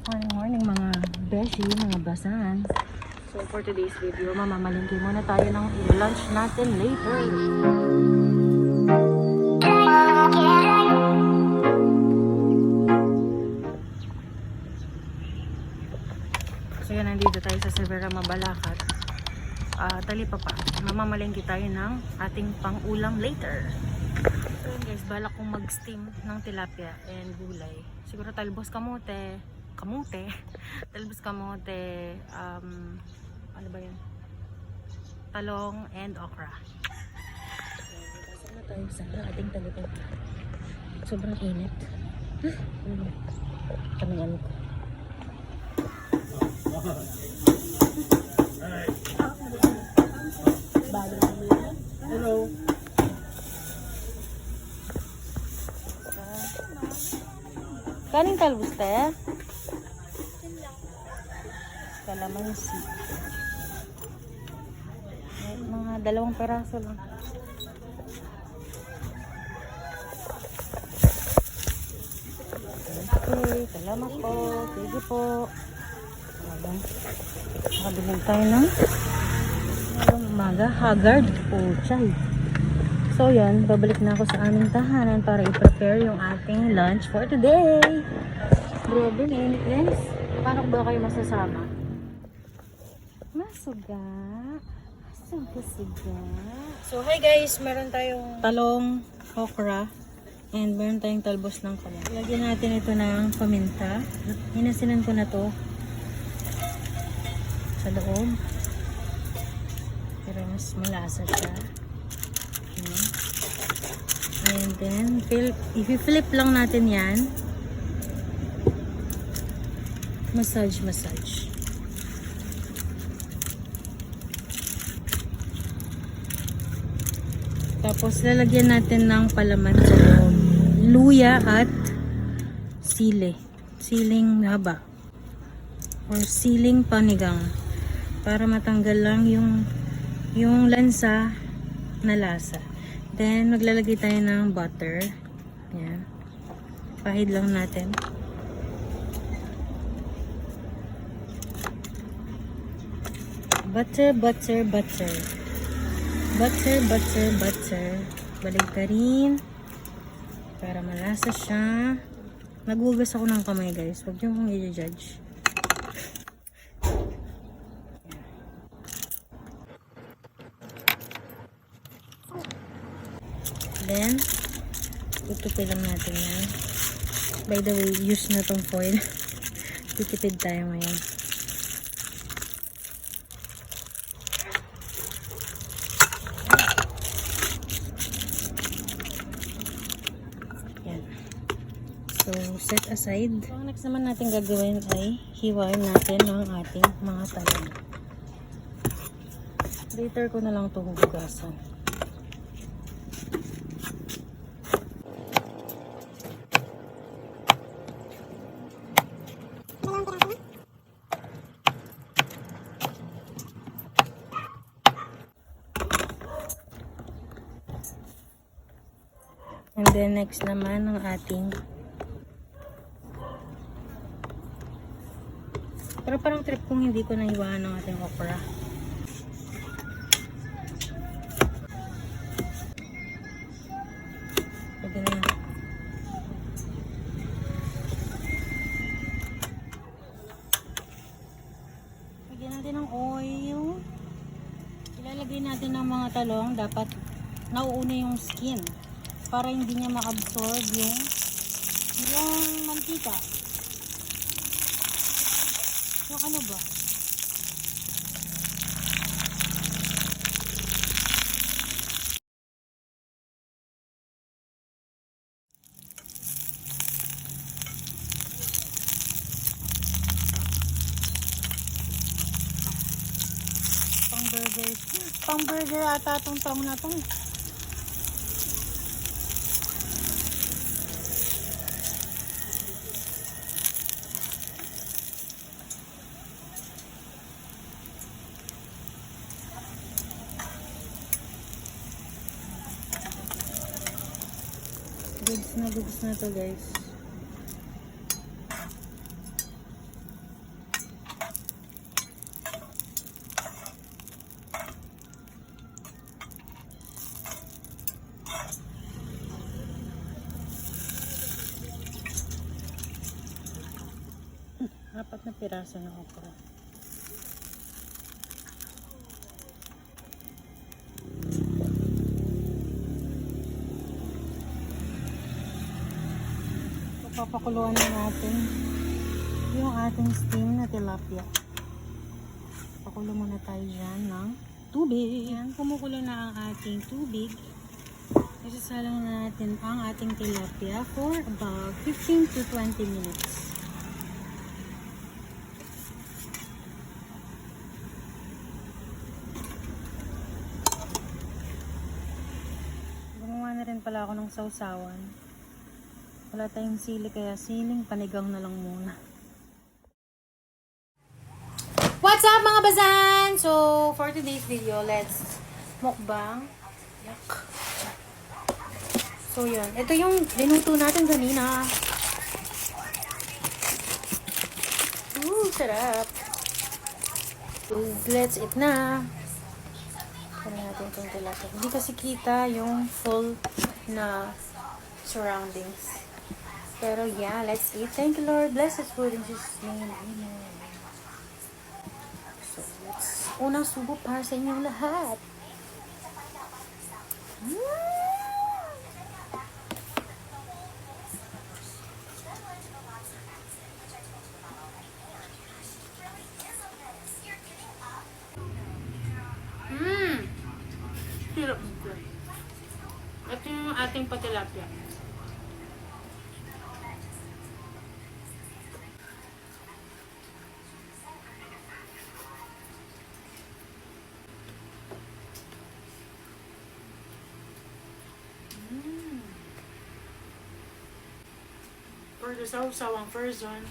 Morning, morning mga beshi, mga basan. So for today's video, mamamalingki muna tayo ng lunch natin later. So yan, nandito tayo sa Severa, Mabalacat. Talipapa. Mamamalingki tayo ng ating pang-ulam later. So yun guys, balak kong mag-steam ng tilapia and gulay. Siguro talbos kamote. Talbos kamote, ano ba yun? Talong and okra. So, na tayo sa ating talipapa. Sobrang init. Kaming ko. Hello. Kaning talbos tayo? Kalamansi. Mga 2 peraso lang. Okay, salamat po. Sige po. Nakabiling tayo ng umaga. Haggard po, chay. So yan, babalik na ako sa aming tahanan para i-prepare yung ating lunch for today. Grabe, init guys. Paano ba kayo masasama? Masuga. So hi guys, meron tayong talong, okra, and meron tayong talbos ng kamote. Lagyan natin ito ng paminta. Hinasinan ko na to sa loob. Pero mas malasa siya. And then, i-flip lang natin yan. Massage. Tapos, lalagyan natin ng palaman sa loob. Luya at sili. Siling haba. Or siling panigang. Para matanggal lang yung lansa na lasa. Then, maglalagay tayo ng butter. Yan. Pahid lang natin. Butter. Baligtarin. Para malasa siya. Naghugas ako ng kamay guys. Huwag niyo kong i-judge. Then, tutupin lang natin yan. By the way, use na tong foil. Titipid tayo ngayon. Yan. So, set aside. So, ang next naman natin gagawin ay hiwain natin ang ating mga talong. Later ko na lang itong hugasan. And then next naman ang ating, pero parang trip kung hindi ko nahiwahan ng ating okra. Pwede na. Lagyan natin ng oil. Ilalagay natin ng mga talong. Dapat nauuna yung skin. Para hindi niya ma-absorb yung mantika. So, ano ba? Pang burger ata itong tong na to. Goods na to guys. 4 na piraso ng okra. Papakuluan na natin yung ating steam na tilapia. Pakulo muna tayo dyan ng tubig. Yan, kumukulo na ang ating tubig. Isasalang na natin ang ating tilapia for about 15 to 20 minutes. Gumawa na rin pala ako ng sausawan. Wala tayong sili kaya siling panigang na lang muna. What's up mga bazan? So, for today's video, let's mukbang. Yuck. So, yun. Ito yung dinuto natin kanina. Sarap. Let's eat na. Kaya natin itong tilapia. Hindi kasi kita yung full na surroundings. Pero yeah, let's eat. Thank you, Lord. Bless this food in Jesus' name. Amen. So, let's unang subo para sa inyong lahat. Hirap nito. Ito yung ating patilapia. For the sawsawang version,